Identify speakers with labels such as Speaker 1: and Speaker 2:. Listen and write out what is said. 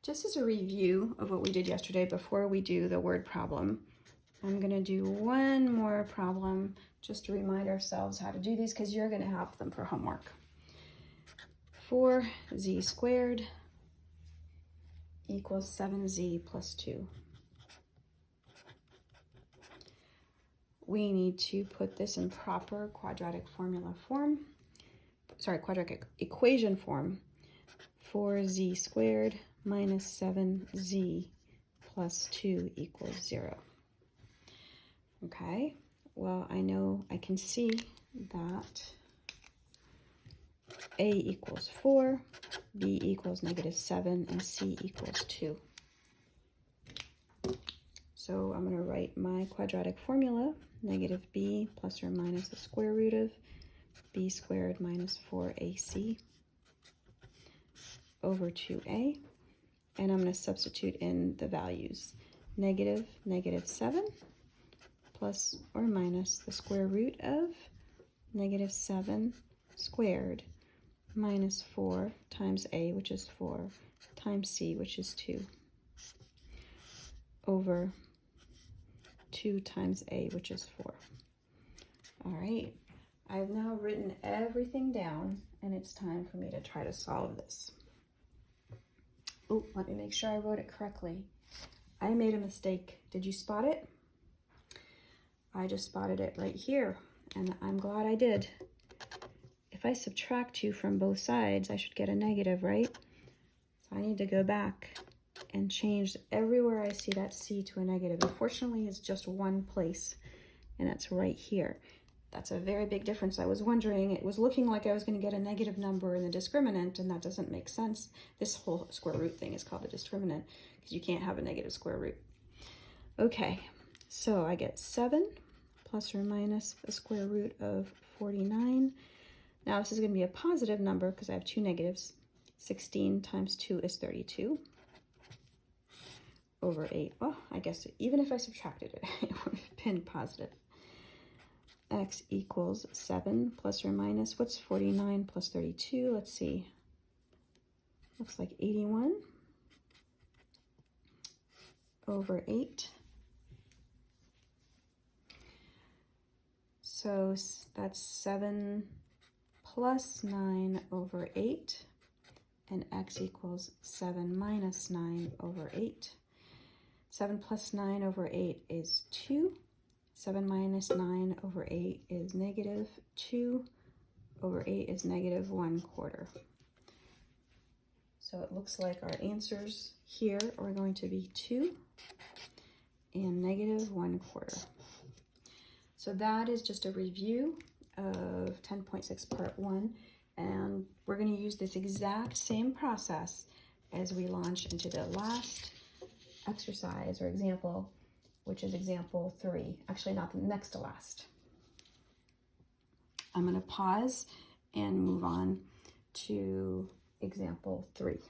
Speaker 1: Just as a review of what we did yesterday before we do the word problem, I'm going to do one more problem just to remind ourselves how to do these because you're going to have them for homework. 4z squared equals 7z plus 2. We need to put this in proper quadratic equation form. 4z squared minus 7z plus 2 equals 0. Okay, well, I know I can see that a equals 4, b equals -7, and c equals 2. So I'm going to write my quadratic formula, -b plus or minus the square root of b squared minus 4ac over 2a. And I'm going to substitute in the values. -7 plus or minus the square root of -7 squared minus 4 times a, which is 4, times c, which is 2, over 2 times a, which is 4. All right, I've now written everything down, and it's time for me to try to solve this. Oh, let me make sure I wrote it correctly. I made a mistake. Did you spot it? I just spotted it right here, and I'm glad I did. If I subtract 2 from both sides, I should get a negative, right? So I need to go back and change everywhere I see that c to a negative. Unfortunately, it's just one place, and that's right here. That's a very big difference. I was wondering, it was looking like I was going to get a negative number in the discriminant, and that doesn't make sense. This whole square root thing is called a discriminant because you can't have a negative square root. Okay, so I get 7 plus or minus the square root of 49. Now this is going to be a positive number because I have 2 negatives. 16 times 2 is 32 over 8. Oh, I guess even if I subtracted it, it would have been positive. X equals 7 plus or minus, what's 49 plus 32? Let's see. Looks like 81 over 8. So that's 7 plus 9 over 8, and x equals 7 minus 9 over 8. 7 plus 9 over 8 is 2. 7 minus 9 over 8 is -2 over 8 is -1/4. So it looks like our answers here are going to be 2 and -1/4. So that is just a review of 10.6 part 1, and we're going to use this exact same process as we launch into the last exercise or example, which is example 3. Actually, not the next to last. I'm going to pause and move on to example 3.